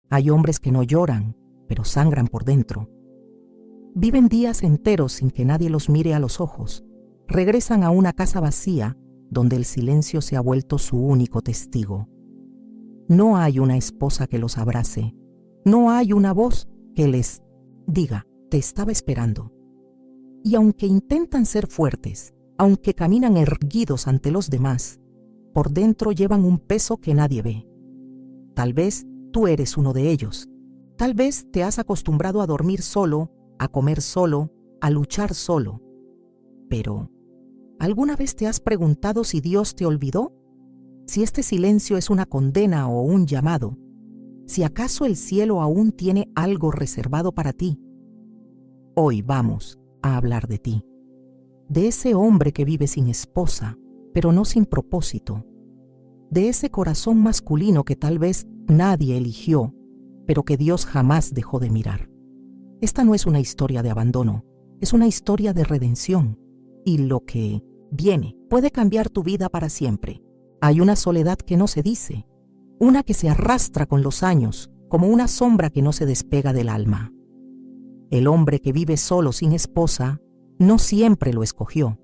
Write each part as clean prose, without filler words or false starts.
Hay hombres que no lloran, pero sangran por dentro. Viven días enteros sin que nadie los mire a los ojos. Regresan a una casa vacía donde el silencio se ha vuelto su único testigo. No hay una esposa que los abrace. No hay una voz que les diga, te estaba esperando. Y aunque intentan ser fuertes, aunque caminan erguidos ante los demás, por dentro llevan un peso que nadie ve. Tal vez tú eres uno de ellos. Tal vez te has acostumbrado a dormir solo, a comer solo, a luchar solo. Pero, ¿alguna vez te has preguntado si Dios te olvidó? Si este silencio es una condena o un llamado. Si acaso el cielo aún tiene algo reservado para ti. Hoy vamos a hablar de ti. De ese hombre que vive sin esposa, pero no sin propósito. De ese corazón masculino que tal vez nadie eligió, pero que Dios jamás dejó de mirar. Esta no es una historia de abandono, es una historia de redención. Y lo que viene puede cambiar tu vida para siempre. Hay una soledad que no se dice, una que se arrastra con los años, como una sombra que no se despega del alma. El hombre que vive solo sin esposa no siempre lo escogió.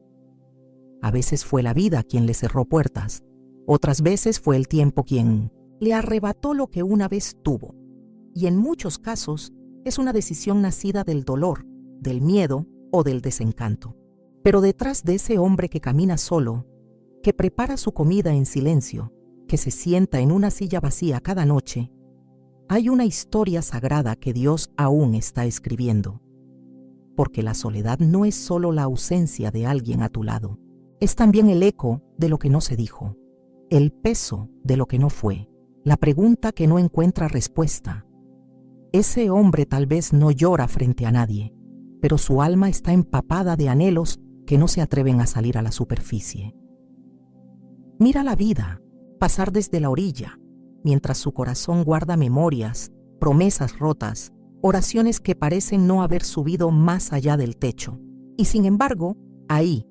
A veces fue la vida quien le cerró puertas, otras veces fue el tiempo quien le arrebató lo que una vez tuvo. Y en muchos casos es una decisión nacida del dolor, del miedo o del desencanto. Pero detrás de ese hombre que camina solo, que prepara su comida en silencio, que se sienta en una silla vacía cada noche, hay una historia sagrada que Dios aún está escribiendo. Porque la soledad no es solo la ausencia de alguien a tu lado, es también el eco de lo que no se dijo, el peso de lo que no fue, la pregunta que no encuentra respuesta. Ese hombre tal vez no llora frente a nadie, pero su alma está empapada de anhelos que no se atreven a salir a la superficie. Mira la vida pasar desde la orilla, mientras su corazón guarda memorias, promesas rotas, oraciones que parecen no haber subido más allá del techo. Y sin embargo, ahí,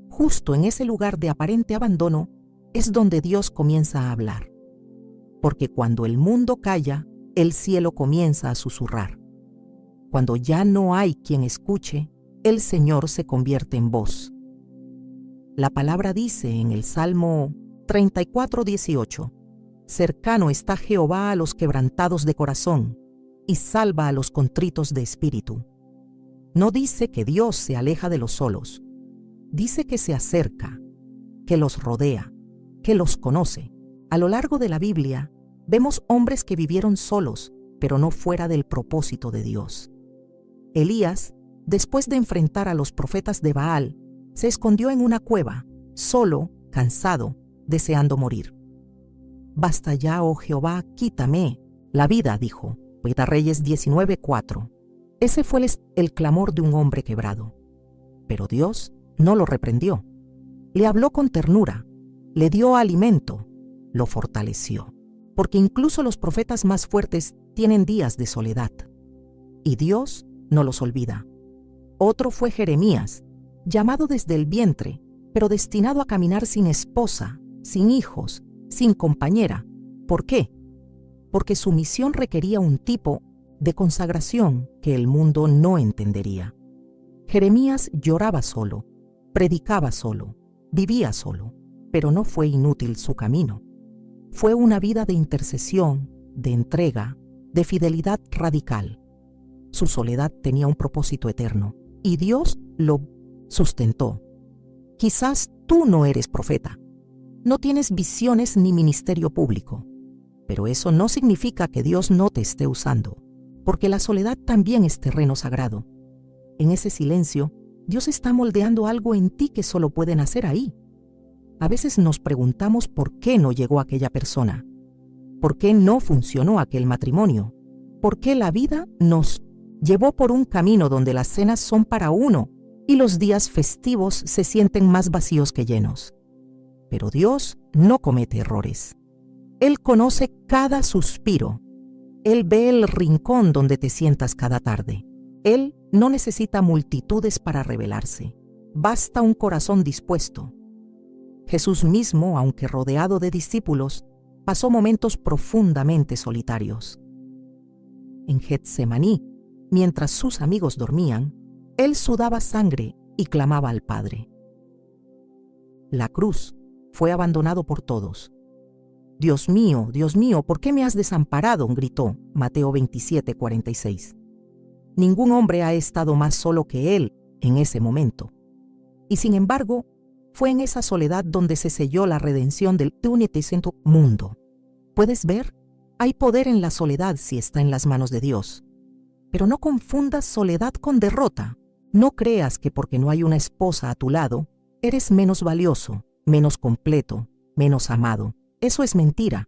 justo en ese lugar de aparente abandono, es donde Dios comienza a hablar. Porque cuando el mundo calla, el cielo comienza a susurrar. Cuando ya no hay quien escuche, el Señor se convierte en voz. La palabra dice en el Salmo 34:18, cercano está Jehová a los quebrantados de corazón, y salva a los contritos de espíritu. No dice que Dios se aleja de los solos, dice que se acerca, que los rodea, que los conoce. A lo largo de la Biblia, vemos hombres que vivieron solos, pero no fuera del propósito de Dios. Elías, después de enfrentar a los profetas de Baal, se escondió en una cueva, solo, cansado, deseando morir. Basta ya, oh Jehová, quítame la vida, dijo. Primera Reyes 19:4. Ese fue el clamor de un hombre quebrado. Pero Dios no lo reprendió. Le habló con ternura, le dio alimento, lo fortaleció. Porque incluso los profetas más fuertes tienen días de soledad. Y Dios no los olvida. Otro fue Jeremías, llamado desde el vientre, pero destinado a caminar sin esposa, sin hijos, sin compañera. ¿Por qué? Porque su misión requería un tipo de consagración que el mundo no entendería. Jeremías lloraba solo, predicaba solo, vivía solo, pero no fue inútil su camino. Fue una vida de intercesión, de entrega, de fidelidad radical. Su soledad tenía un propósito eterno, y Dios lo sustentó. Quizás tú no eres profeta, no tienes visiones ni ministerio público, pero eso no significa que Dios no te esté usando, porque la soledad también es terreno sagrado. En ese silencio, Dios está moldeando algo en ti que solo puede nacer ahí. A veces nos preguntamos por qué no llegó aquella persona, por qué no funcionó aquel matrimonio, por qué la vida nos llevó por un camino donde las cenas son para uno y los días festivos se sienten más vacíos que llenos. Pero Dios no comete errores. Él conoce cada suspiro. Él ve el rincón donde te sientas cada tarde. Él no necesita multitudes para revelarse. Basta un corazón dispuesto. Jesús mismo, aunque rodeado de discípulos, pasó momentos profundamente solitarios. en Getsemaní, mientras sus amigos dormían, él sudaba sangre y clamaba al Padre. La cruz fue abandonado por todos. Dios mío, ¿por qué me has desamparado?, gritó Mateo 27:46. Ningún hombre ha estado más solo que él en ese momento. Y sin embargo, fue en esa soledad donde se selló la redención del unitecento mundo. ¿Puedes ver? Hay poder en la soledad si está en las manos de Dios. Pero no confundas soledad con derrota. No creas que porque no hay una esposa a tu lado, eres menos valioso, menos completo, menos amado. Eso es mentira.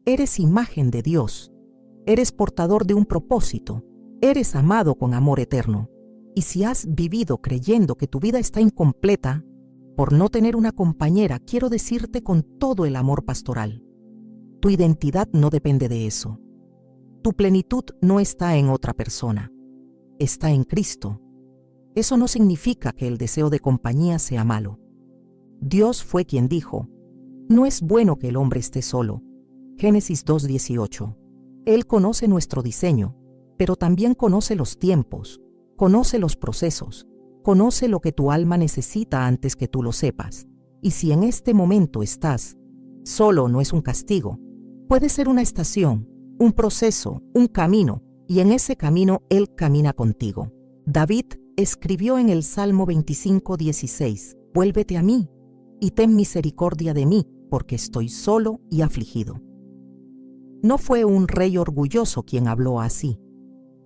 Eres imagen de Dios. Eres portador de un propósito. Eres amado con amor eterno. Y si has vivido creyendo que tu vida está incompleta, por no tener una compañera, quiero decirte con todo el amor pastoral: tu identidad no depende de eso. Tu plenitud no está en otra persona. Está en Cristo. Eso no significa que el deseo de compañía sea malo. Dios fue quien dijo: no es bueno que el hombre esté solo. Génesis 2:18. Él conoce nuestro diseño, pero también conoce los tiempos, conoce los procesos, conoce lo que tu alma necesita antes que tú lo sepas. Y si en este momento estás solo, no es un castigo. Puede ser una estación, un proceso, un camino, y en ese camino Él camina contigo. David escribió en el Salmo 25:16: vuélvete a mí y ten misericordia de mí, porque estoy solo y afligido. No fue un rey orgulloso quien habló así.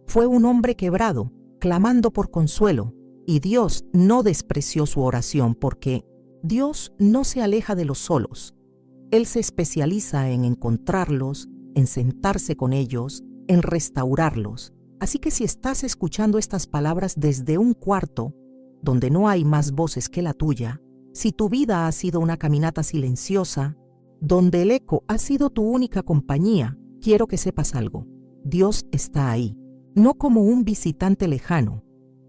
Fue un hombre quebrado, clamando por consuelo, y Dios no despreció su oración, porque Dios no se aleja de los solos. Él se especializa en encontrarlos, en sentarse con ellos, en restaurarlos. Así que si estás escuchando estas palabras desde un cuarto, donde no hay más voces que la tuya, si tu vida ha sido una caminata silenciosa, donde el eco ha sido tu única compañía, quiero que sepas algo: Dios está ahí, no como un visitante lejano,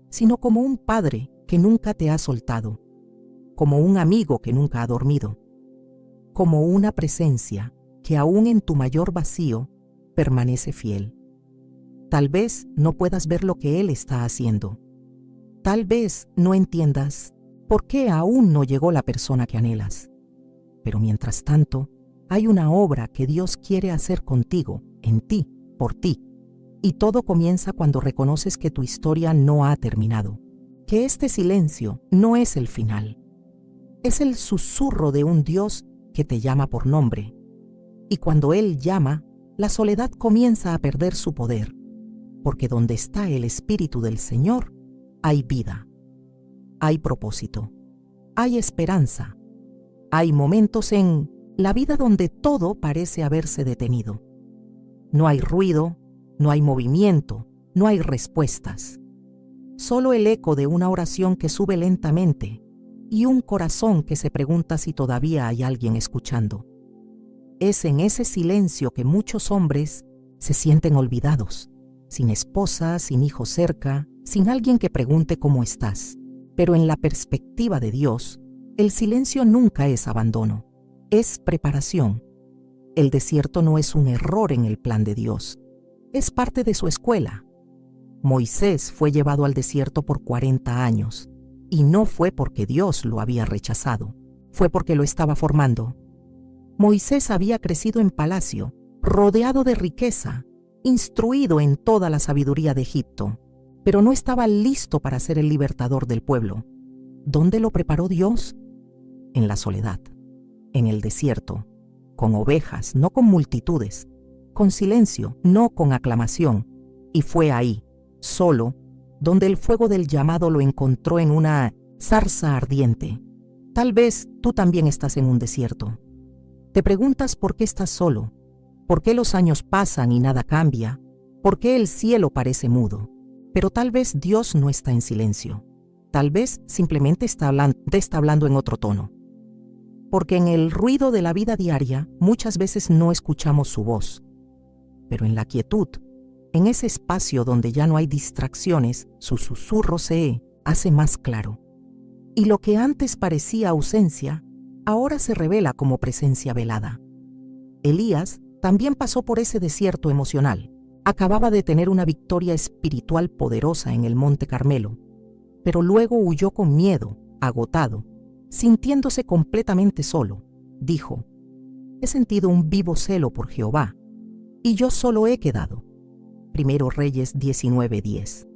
sino como un padre que nunca te ha soltado, como un amigo que nunca ha dormido, como una presencia que aún en tu mayor vacío permanece fiel. Tal vez no puedas ver lo que Él está haciendo. Tal vez no entiendas por qué aún no llegó la persona que anhelas. Pero mientras tanto, hay una obra que Dios quiere hacer contigo, en ti, por ti. Y todo comienza cuando reconoces que tu historia no ha terminado, que este silencio no es el final. Es el susurro de un Dios que te llama por nombre. Y cuando Él llama, la soledad comienza a perder su poder, porque donde está el Espíritu del Señor, hay vida, hay propósito, hay esperanza, hay momentos en la vida donde todo parece haberse detenido. No hay ruido, no hay movimiento, no hay respuestas. Solo el eco de una oración que sube lentamente y un corazón que se pregunta si todavía hay alguien escuchando. Es en ese silencio que muchos hombres se sienten olvidados, sin esposa, sin hijos cerca, sin alguien que pregunte cómo estás. Pero en la perspectiva de Dios, el silencio nunca es abandono, es preparación. El desierto no es un error en el plan de Dios, es parte de su escuela. Moisés fue llevado al desierto por 40 años, y no fue porque Dios lo había rechazado, fue porque lo estaba formando. Moisés había crecido en palacio, rodeado de riqueza, instruido en toda la sabiduría de Egipto, pero no estaba listo para ser el libertador del pueblo. ¿Dónde lo preparó Dios? En la soledad, en el desierto, con ovejas, no con multitudes, con silencio, no con aclamación. Y fue ahí, solo, donde el fuego del llamado lo encontró en una zarza ardiente. Tal vez tú también estás en un desierto. Te preguntas por qué estás solo, por qué los años pasan y nada cambia, por qué el cielo parece mudo. Pero tal vez Dios no está en silencio. Tal vez simplemente está hablando en otro tono. Porque en el ruido de la vida diaria muchas veces no escuchamos su voz. Pero en la quietud, en ese espacio donde ya no hay distracciones, su susurro se hace más claro. Y lo que antes parecía ausencia, ahora se revela como presencia velada. Elías también pasó por ese desierto emocional. Acababa de tener una victoria espiritual poderosa en el Monte Carmelo, pero luego huyó con miedo, agotado, sintiéndose completamente solo. Dijo: «He sentido un vivo celo por Jehová, y yo solo he quedado». Primero Reyes 19:10.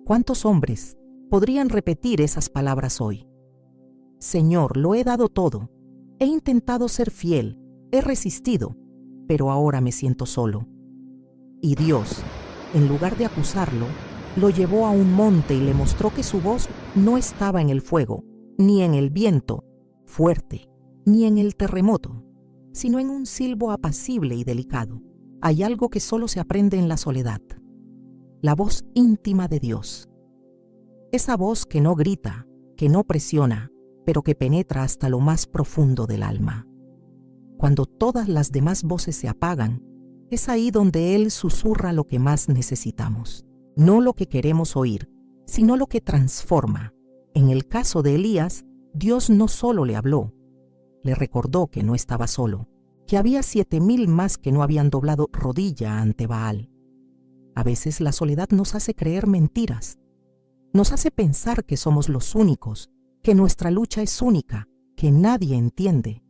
¿Cuántos hombres podrían repetir esas palabras hoy? Señor, lo he dado todo, he intentado ser fiel, he resistido, pero ahora me siento solo. Y Dios, en lugar de acusarlo, lo llevó a un monte y le mostró que su voz no estaba en el fuego, ni en el viento fuerte, ni en el terremoto, sino en un silbo apacible y delicado. Hay algo que solo se aprende en la soledad: la voz íntima de Dios. Esa voz que no grita, que no presiona, pero que penetra hasta lo más profundo del alma. Cuando todas las demás voces se apagan, es ahí donde Él susurra lo que más necesitamos. No lo que queremos oír, sino lo que transforma. En el caso de Elías, Dios no solo le habló, le recordó que no estaba solo, que había 7,000 más que no habían doblado rodilla ante Baal. A veces la soledad nos hace creer mentiras, nos hace pensar que somos los únicos, que nuestra lucha es única, que nadie entiende.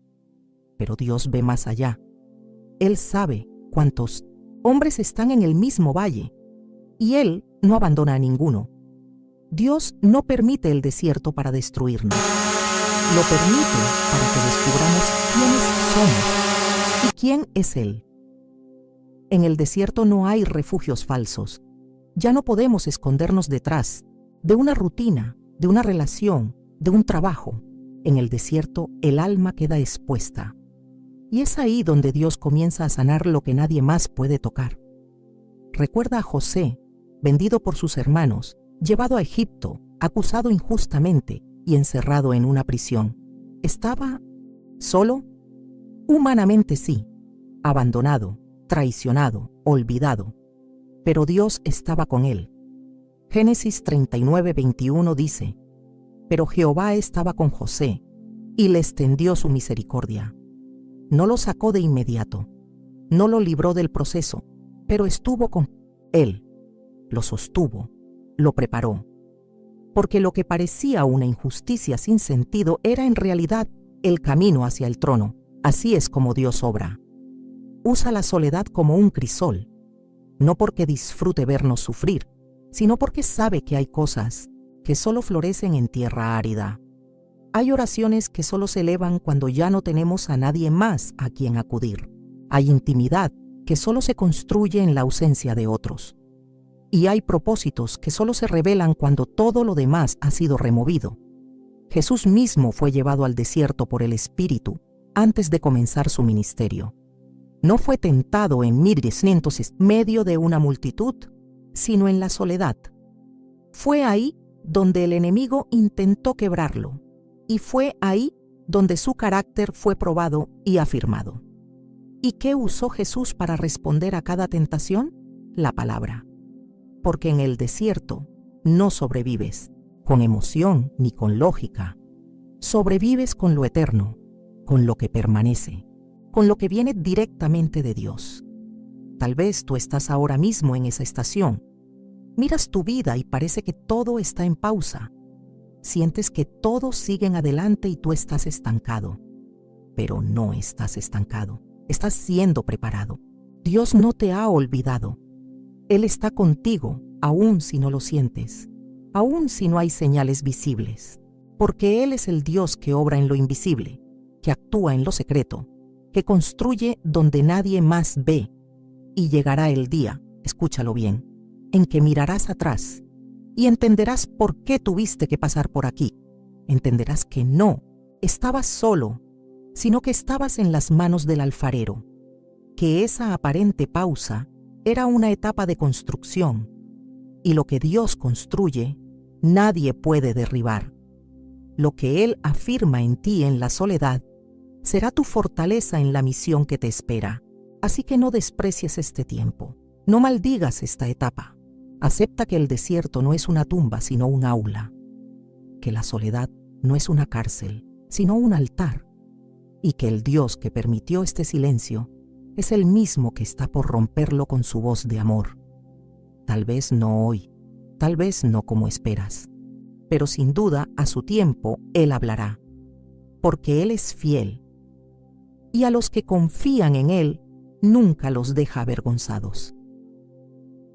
Pero Dios ve más allá. Él sabe cuántos hombres están en el mismo valle, y Él no abandona a ninguno. Dios no permite el desierto para destruirnos. Lo permite para que descubramos quiénes somos y quién es Él. En el desierto no hay refugios falsos. Ya no podemos escondernos detrás de una rutina, de una relación, de un trabajo. En el desierto el alma queda expuesta. Y es ahí donde Dios comienza a sanar lo que nadie más puede tocar. Recuerda a José, vendido por sus hermanos, llevado a Egipto, acusado injustamente y encerrado en una prisión. ¿Estaba solo? Humanamente sí, abandonado, traicionado, olvidado. Pero Dios estaba con él. Génesis 39:21 dice: «Pero Jehová estaba con José, y le extendió su misericordia». No lo sacó de inmediato, no lo libró del proceso, pero estuvo con él, lo sostuvo, lo preparó. Porque lo que parecía una injusticia sin sentido era en realidad el camino hacia el trono. Así es como Dios obra. Usa la soledad como un crisol, no porque disfrute vernos sufrir, sino porque sabe que hay cosas que solo florecen en tierra árida. Hay oraciones que solo se elevan cuando ya no tenemos a nadie más a quien acudir. Hay intimidad que solo se construye en la ausencia de otros. Y hay propósitos que solo se revelan cuando todo lo demás ha sido removido. Jesús mismo fue llevado al desierto por el Espíritu antes de comenzar su ministerio. No fue tentado en medio de una multitud, sino en la soledad. Fue ahí donde el enemigo intentó quebrarlo. Y fue ahí donde su carácter fue probado y afirmado. ¿Y qué usó Jesús para responder a cada tentación? La palabra. Porque en el desierto no sobrevives con emoción ni con lógica. Sobrevives con lo eterno, con lo que permanece, con lo que viene directamente de Dios. Tal vez tú estás ahora mismo en esa estación. Miras tu vida y parece que todo está en pausa. Sientes que todos siguen adelante y tú estás estancado. Pero no estás estancado, estás siendo preparado. Dios no te ha olvidado. Él está contigo, aun si no lo sientes, aun si no hay señales visibles. Porque Él es el Dios que obra en lo invisible, que actúa en lo secreto, que construye donde nadie más ve. Y llegará el día, escúchalo bien, en que mirarás atrás y entenderás por qué tuviste que pasar por aquí. Entenderás que no estabas solo, sino que estabas en las manos del alfarero, que esa aparente pausa era una etapa de construcción, y lo que Dios construye, nadie puede derribar. Lo que Él afirma en ti en la soledad, será tu fortaleza en la misión que te espera. Así que no desprecies este tiempo, no maldigas esta etapa. Acepta que el desierto no es una tumba, sino un aula, que la soledad no es una cárcel, sino un altar, y que el Dios que permitió este silencio es el mismo que está por romperlo con su voz de amor. Tal vez no hoy, tal vez no como esperas, pero sin duda a su tiempo Él hablará, porque Él es fiel, y a los que confían en Él nunca los deja avergonzados.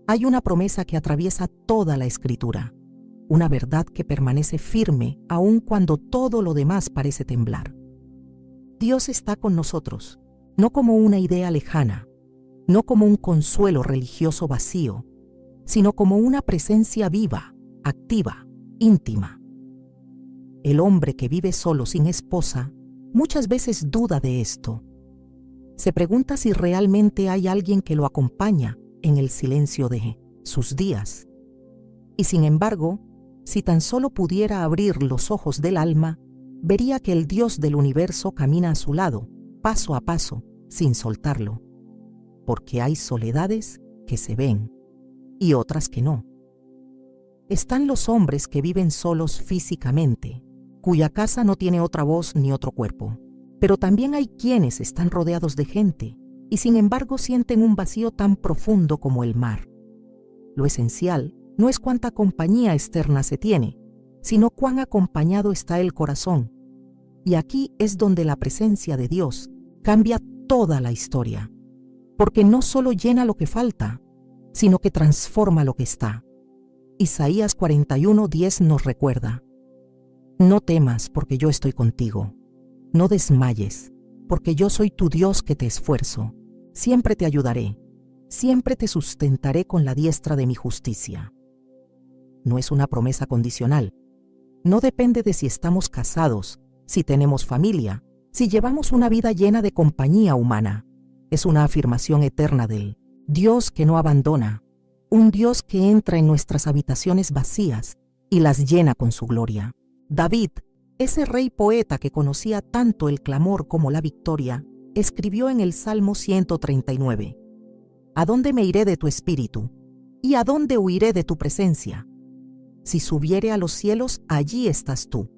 Hay una promesa que atraviesa toda la Escritura, una verdad que permanece firme aun cuando todo lo demás parece temblar. Dios está con nosotros, no como una idea lejana, no como un consuelo religioso vacío, sino como una presencia viva, activa, íntima. El hombre que vive solo sin esposa muchas veces duda de esto. Se pregunta si realmente hay alguien que lo acompaña en el silencio de sus días. Y sin embargo, si tan solo pudiera abrir los ojos del alma, vería que el Dios del universo camina a su lado, paso a paso, sin soltarlo. Porque hay soledades que se ven y otras que no. Están los hombres que viven solos físicamente, cuya casa no tiene otra voz ni otro cuerpo. Pero también hay quienes están rodeados de gente y sin embargo sienten un vacío tan profundo como el mar. Lo esencial no es cuánta compañía externa se tiene, sino cuán acompañado está el corazón. Y aquí es donde la presencia de Dios cambia toda la historia, porque no solo llena lo que falta, sino que transforma lo que está. Isaías 41:10 nos recuerda: no temas, porque yo estoy contigo. No desmayes, porque yo soy tu Dios que te esfuerzo. Siempre te ayudaré, siempre te sustentaré con la diestra de mi justicia. No es una promesa condicional. No depende de si estamos casados, si tenemos familia, si llevamos una vida llena de compañía humana. Es una afirmación eterna del Dios que no abandona, un Dios que entra en nuestras habitaciones vacías y las llena con su gloria. David, ese rey poeta que conocía tanto el clamor como la victoria, escribió en el Salmo 139: ¿A dónde me iré de tu espíritu? ¿Y a dónde huiré de tu presencia? Si subiere a los cielos, allí estás tú.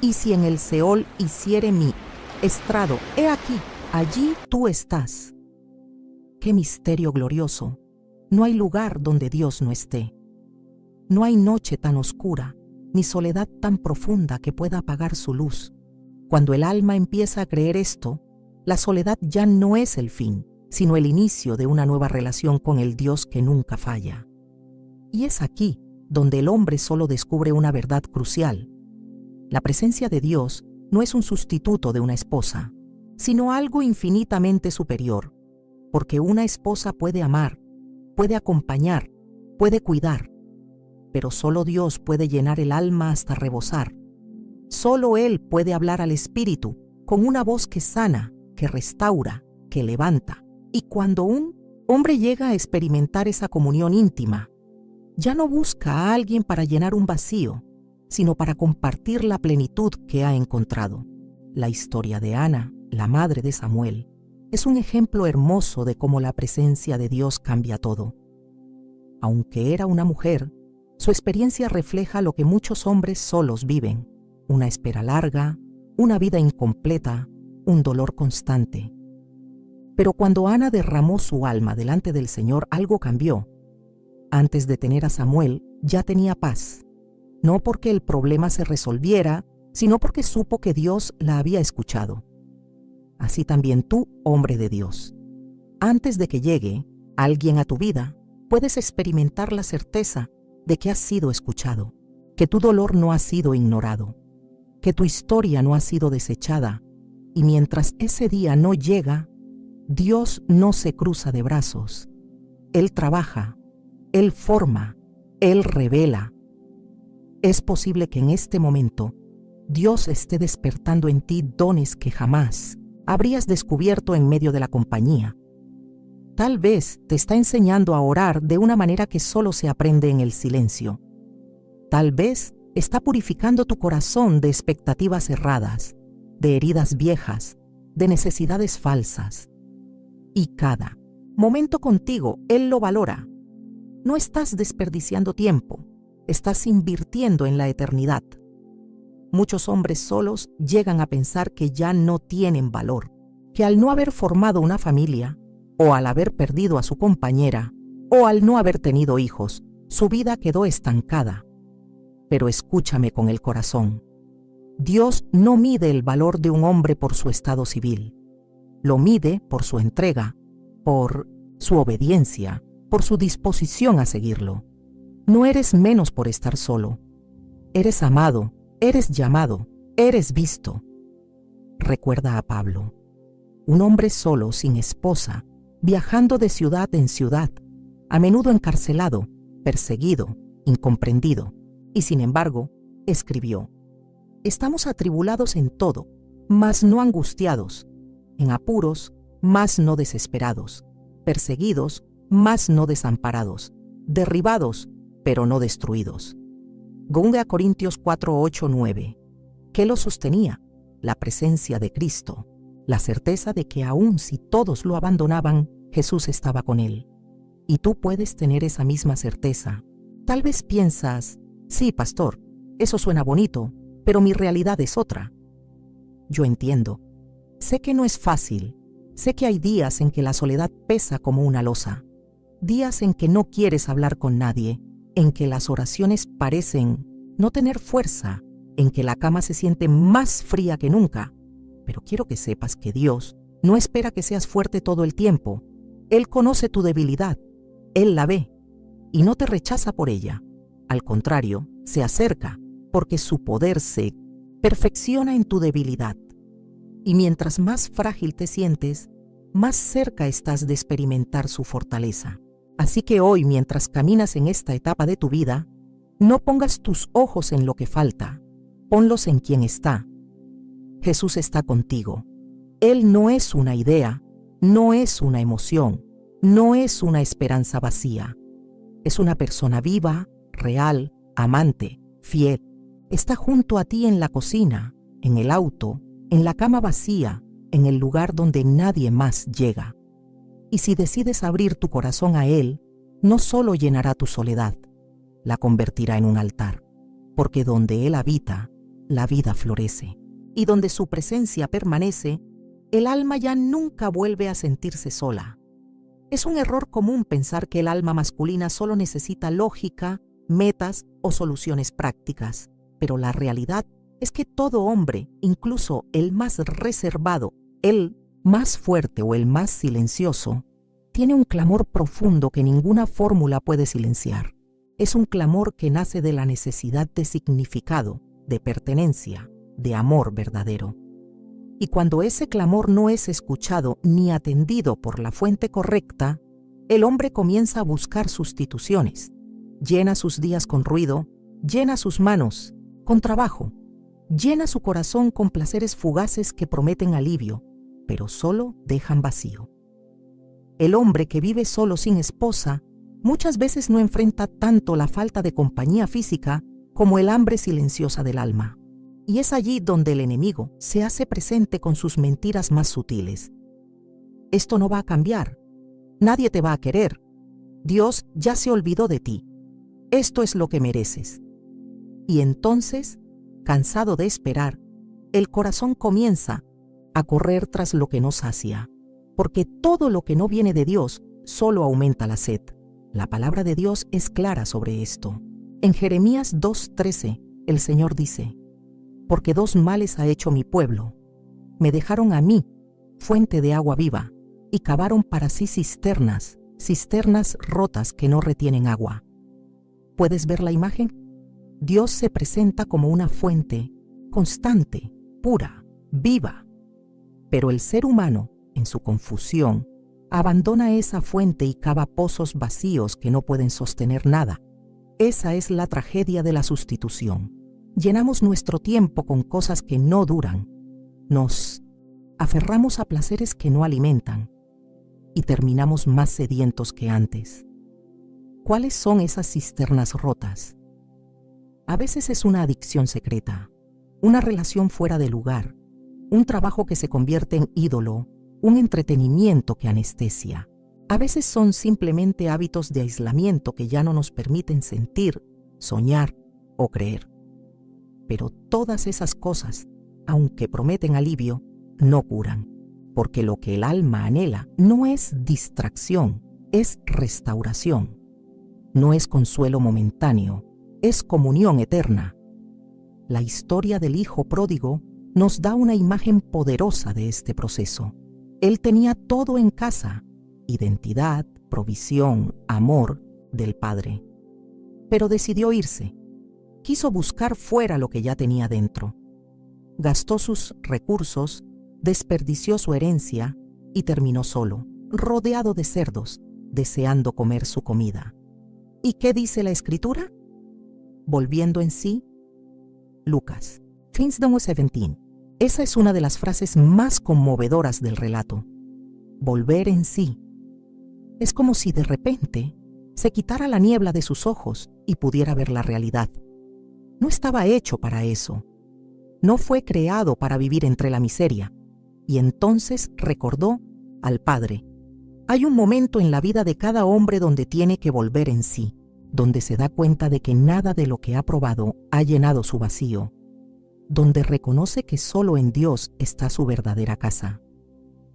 Y si en el Seol hiciere mi estrado, he aquí, allí tú estás. ¡Qué misterio glorioso! No hay lugar donde Dios no esté. No hay noche tan oscura, ni soledad tan profunda que pueda apagar su luz. Cuando el alma empieza a creer esto, la soledad ya no es el fin, sino el inicio de una nueva relación con el Dios que nunca falla. Y es aquí donde el hombre solo descubre una verdad crucial. La presencia de Dios no es un sustituto de una esposa, sino algo infinitamente superior, porque una esposa puede amar, puede acompañar, puede cuidar, pero solo Dios puede llenar el alma hasta rebosar. Solo Él puede hablar al espíritu con una voz que sana, que restaura, que levanta. Y cuando un hombre llega a experimentar esa comunión íntima, ya no busca a alguien para llenar un vacío, sino para compartir la plenitud que ha encontrado. La historia de Ana, la madre de Samuel, es un ejemplo hermoso de cómo la presencia de Dios cambia todo. Aunque era una mujer, su experiencia refleja lo que muchos hombres solos viven: una espera larga, una vida incompleta, un dolor constante. Pero cuando Ana derramó su alma delante del Señor, algo cambió. Antes de tener a Samuel, ya tenía paz. No porque el problema se resolviera, sino porque supo que Dios la había escuchado. Así también tú, hombre de Dios. Antes de que llegue alguien a tu vida, puedes experimentar la certeza de que has sido escuchado, que tu dolor no ha sido ignorado, que tu historia no ha sido desechada, y mientras ese día no llega, Dios no se cruza de brazos. Él trabaja, Él forma, Él revela. Es posible que en este momento Dios esté despertando en ti dones que jamás habrías descubierto en medio de la compañía. Tal vez te está enseñando a orar de una manera que solo se aprende en el silencio. Tal vez está purificando tu corazón de expectativas erradas, de heridas viejas, de necesidades falsas. Y cada momento contigo, Él lo valora. No estás desperdiciando tiempo, estás invirtiendo en la eternidad. Muchos hombres solos llegan a pensar que ya no tienen valor, que al no haber formado una familia, o al haber perdido a su compañera, o al no haber tenido hijos, su vida quedó estancada. Pero escúchame con el corazón. Dios no mide el valor de un hombre por su estado civil. Lo mide por su entrega, por su obediencia, por su disposición a seguirlo. No eres menos por estar solo. Eres amado, eres llamado, eres visto. Recuerda a Pablo, un hombre solo, sin esposa, viajando de ciudad en ciudad, a menudo encarcelado, perseguido, incomprendido, y sin embargo, escribió: estamos atribulados en todo, mas no angustiados, en apuros, mas no desesperados, perseguidos, mas no desamparados, derribados, pero no destruidos. 2 Corintios 4, 8, 9. ¿Qué lo sostenía? La presencia de Cristo, la certeza de que aun si todos lo abandonaban, Jesús estaba con él. Y tú puedes tener esa misma certeza. Tal vez piensas: sí, pastor, eso suena bonito, pero mi realidad es otra. Yo entiendo. Sé que no es fácil. Sé que hay días en que la soledad pesa como una losa. Días en que no quieres hablar con nadie, en que las oraciones parecen no tener fuerza, en que la cama se siente más fría que nunca. Pero quiero que sepas que Dios no espera que seas fuerte todo el tiempo. Él conoce tu debilidad. Él la ve y no te rechaza por ella. Al contrario, se acerca porque su poder se perfecciona en tu debilidad. Y mientras más frágil te sientes, más cerca estás de experimentar su fortaleza. Así que hoy, mientras caminas en esta etapa de tu vida, no pongas tus ojos en lo que falta, ponlos en quien está. Jesús está contigo. Él no es una idea, no es una emoción, no es una esperanza vacía. Es una persona viva, real, amante, fiel. Está junto a ti en la cocina, en el auto, en la cama vacía, en el lugar donde nadie más llega. Y si decides abrir tu corazón a Él, no solo llenará tu soledad, la convertirá en un altar, porque donde Él habita, la vida florece. Y donde su presencia permanece, el alma ya nunca vuelve a sentirse sola. Es un error común pensar que el alma masculina solo necesita lógica, metas o soluciones prácticas, pero la realidad es que todo hombre, incluso el más reservado, el más fuerte o el más silencioso, tiene un clamor profundo que ninguna fórmula puede silenciar. Es un clamor que nace de la necesidad de significado, de pertenencia, de amor verdadero. Y cuando ese clamor no es escuchado ni atendido por la fuente correcta, el hombre comienza a buscar sustituciones. Llena sus días con ruido, llena sus manos con trabajo, llena su corazón con placeres fugaces que prometen alivio, pero solo dejan vacío. El hombre que vive solo sin esposa muchas veces no enfrenta tanto la falta de compañía física como el hambre silenciosa del alma. Y es allí donde el enemigo se hace presente con sus mentiras más sutiles. Esto no va a cambiar. Nadie te va a querer. Dios ya se olvidó de ti. Esto es lo que mereces. Y entonces, cansado de esperar, el corazón comienza a correr tras lo que no sacia, porque todo lo que no viene de Dios solo aumenta la sed. La palabra de Dios es clara sobre esto. En Jeremías 2:13, el Señor dice: porque dos males ha hecho mi pueblo. Me dejaron a mí, fuente de agua viva, y cavaron para sí cisternas, cisternas rotas que no retienen agua. ¿Puedes ver la imagen? Dios se presenta como una fuente constante, pura, viva. Pero el ser humano, en su confusión, abandona esa fuente y cava pozos vacíos que no pueden sostener nada. Esa es la tragedia de la sustitución. Llenamos nuestro tiempo con cosas que no duran. Nos aferramos a placeres que no alimentan y terminamos más sedientos que antes. ¿Cuáles son esas cisternas rotas? A veces es una adicción secreta, una relación fuera de lugar, un trabajo que se convierte en ídolo, un entretenimiento que anestesia. A veces son simplemente hábitos de aislamiento que ya no nos permiten sentir, soñar o creer. Pero todas esas cosas, aunque prometen alivio, no curan, porque lo que el alma anhela no es distracción, es restauración. No es consuelo momentáneo, es comunión eterna. La historia del hijo pródigo nos da una imagen poderosa de este proceso. Él tenía todo en casa: identidad, provisión, amor del padre. Pero decidió irse. Quiso buscar fuera lo que ya tenía dentro. Gastó sus recursos, desperdició su herencia y terminó solo, rodeado de cerdos, deseando comer su comida. ¿Y qué dice la Escritura? Volviendo en sí, Lucas 15:17. Esa es una de las frases más conmovedoras del relato. Volver en sí. Es como si de repente se quitara la niebla de sus ojos y pudiera ver la realidad. No estaba hecho para eso. No fue creado para vivir entre la miseria. Y entonces recordó al Padre. Hay un momento en la vida de cada hombre donde tiene que volver en sí, donde se da cuenta de que nada de lo que ha probado ha llenado su vacío, donde reconoce que solo en Dios está su verdadera casa.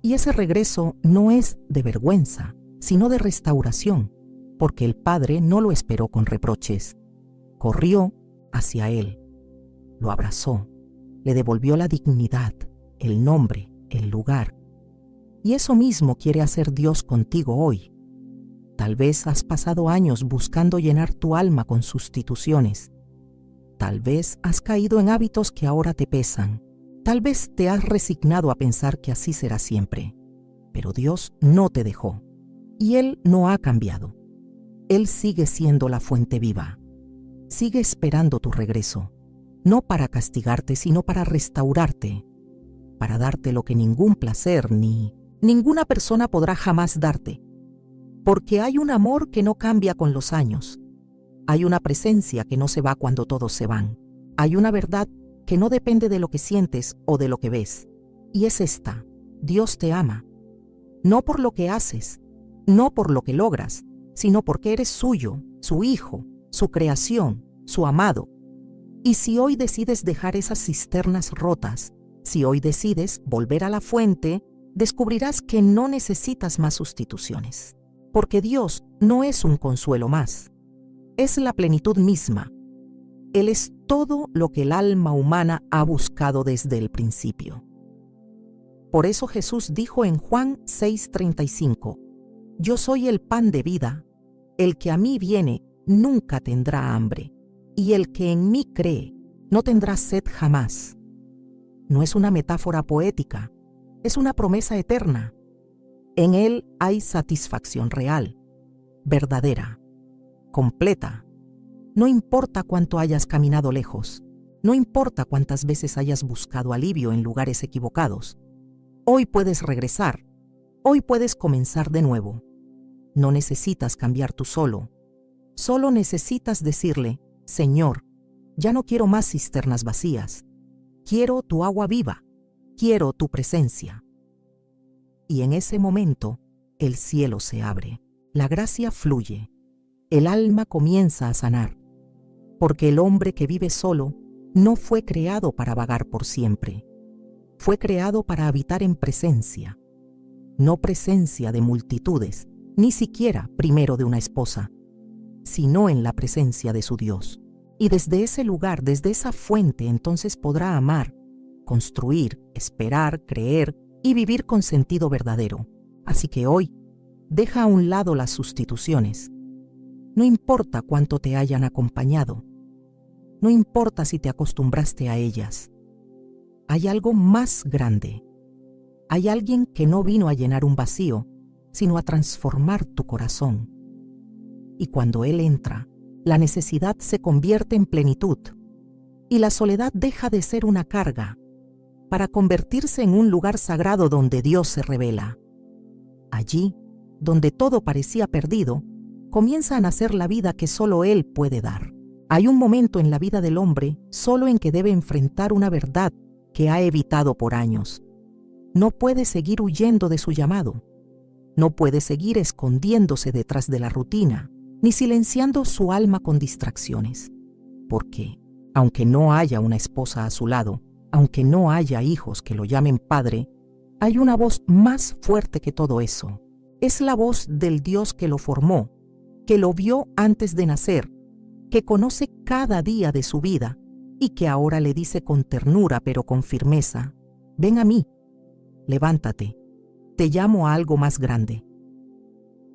Y ese regreso no es de vergüenza, sino de restauración, porque el Padre no lo esperó con reproches. Corrió hacia Él, lo abrazó, le devolvió la dignidad, el nombre, el lugar. Y eso mismo quiere hacer Dios contigo hoy. Tal vez has pasado años buscando llenar tu alma con sustituciones. Tal vez has caído en hábitos que ahora te pesan. Tal vez te has resignado a pensar que así será siempre. Pero Dios no te dejó. Y Él no ha cambiado. Él sigue siendo la fuente viva. Sigue esperando tu regreso. No para castigarte, sino para restaurarte. Para darte lo que ningún placer ni ninguna persona podrá jamás darte. Porque hay un amor que no cambia con los años. Hay una presencia que no se va cuando todos se van. Hay una verdad que no depende de lo que sientes o de lo que ves. Y es esta: Dios te ama. No por lo que haces, no por lo que logras, sino porque eres suyo, su hijo, su creación, su amado. Y si hoy decides dejar esas cisternas rotas, si hoy decides volver a la fuente, descubrirás que no necesitas más sustituciones. Porque Dios no es un consuelo más. Es la plenitud misma. Él es todo lo que el alma humana ha buscado desde el principio. Por eso Jesús dijo en Juan 6:35, Yo soy el pan de vida, el que a mí viene nunca tendrá hambre, y el que en mí cree no tendrá sed jamás. No es una metáfora poética, es una promesa eterna. En Él hay satisfacción real, verdadera, completa. No importa cuánto hayas caminado lejos, no importa cuántas veces hayas buscado alivio en lugares equivocados. Hoy puedes regresar, hoy puedes comenzar de nuevo. No necesitas cambiar tú solo, solo necesitas decirle: Señor, ya no quiero más cisternas vacías, quiero tu agua viva, quiero tu presencia. Y en ese momento, el cielo se abre, la gracia fluye, el alma comienza a sanar, porque el hombre que vive solo no fue creado para vagar por siempre, fue creado para habitar en presencia, no presencia de multitudes, ni siquiera primero de una esposa, sino en la presencia de su Dios. Y desde ese lugar, desde esa fuente, entonces podrá amar, construir, esperar, creer y vivir con sentido verdadero. Así que hoy, deja a un lado las sustituciones. No importa cuánto te hayan acompañado. No importa si te acostumbraste a ellas. Hay algo más grande. Hay alguien que no vino a llenar un vacío, sino a transformar tu corazón. Y cuando Él entra, la necesidad se convierte en plenitud y la soledad deja de ser una carga para convertirse en un lugar sagrado donde Dios se revela. Allí, donde todo parecía perdido, comienza a nacer la vida que solo Él puede dar. Hay un momento en la vida del hombre solo en que debe enfrentar una verdad que ha evitado por años. No puede seguir huyendo de su llamado. No puede seguir escondiéndose detrás de la rutina, ni silenciando su alma con distracciones. Porque, aunque no haya una esposa a su lado, aunque no haya hijos que lo llamen padre, hay una voz más fuerte que todo eso. Es la voz del Dios que lo formó, que lo vio antes de nacer, que conoce cada día de su vida y que ahora le dice con ternura pero con firmeza: ven a mí, levántate, te llamo a algo más grande.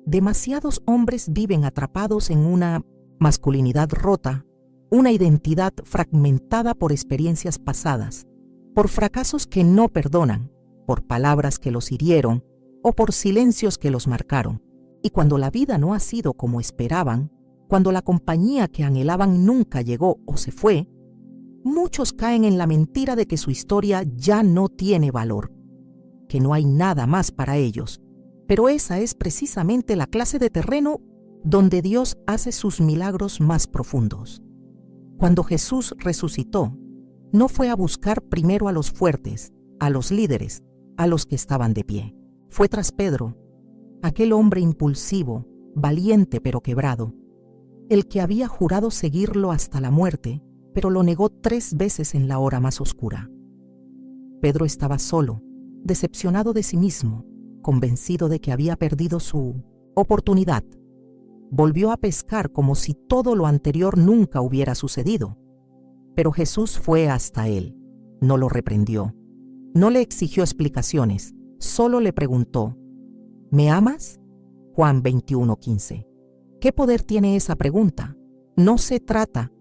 Demasiados hombres viven atrapados en una masculinidad rota, una identidad fragmentada por experiencias pasadas, por fracasos que no perdonan, por palabras que los hirieron o por silencios que los marcaron. Y cuando la vida no ha sido como esperaban, cuando la compañía que anhelaban nunca llegó o se fue, muchos caen en la mentira de que su historia ya no tiene valor, que no hay nada más para ellos. Pero esa es precisamente la clase de terreno donde Dios hace sus milagros más profundos. Cuando Jesús resucitó, no fue a buscar primero a los fuertes, a los líderes, a los que estaban de pie. Fue tras Pedro, aquel hombre impulsivo, valiente pero quebrado, el que había jurado seguirlo hasta la muerte, pero lo negó 3 veces en la hora más oscura. Pedro estaba solo, decepcionado de sí mismo, convencido de que había perdido su oportunidad. Volvió a pescar como si todo lo anterior nunca hubiera sucedido. Pero Jesús fue hasta él, no lo reprendió, no le exigió explicaciones, solo le preguntó: ¿me amas? Juan 21:15. ¿Qué poder tiene esa pregunta? No se trata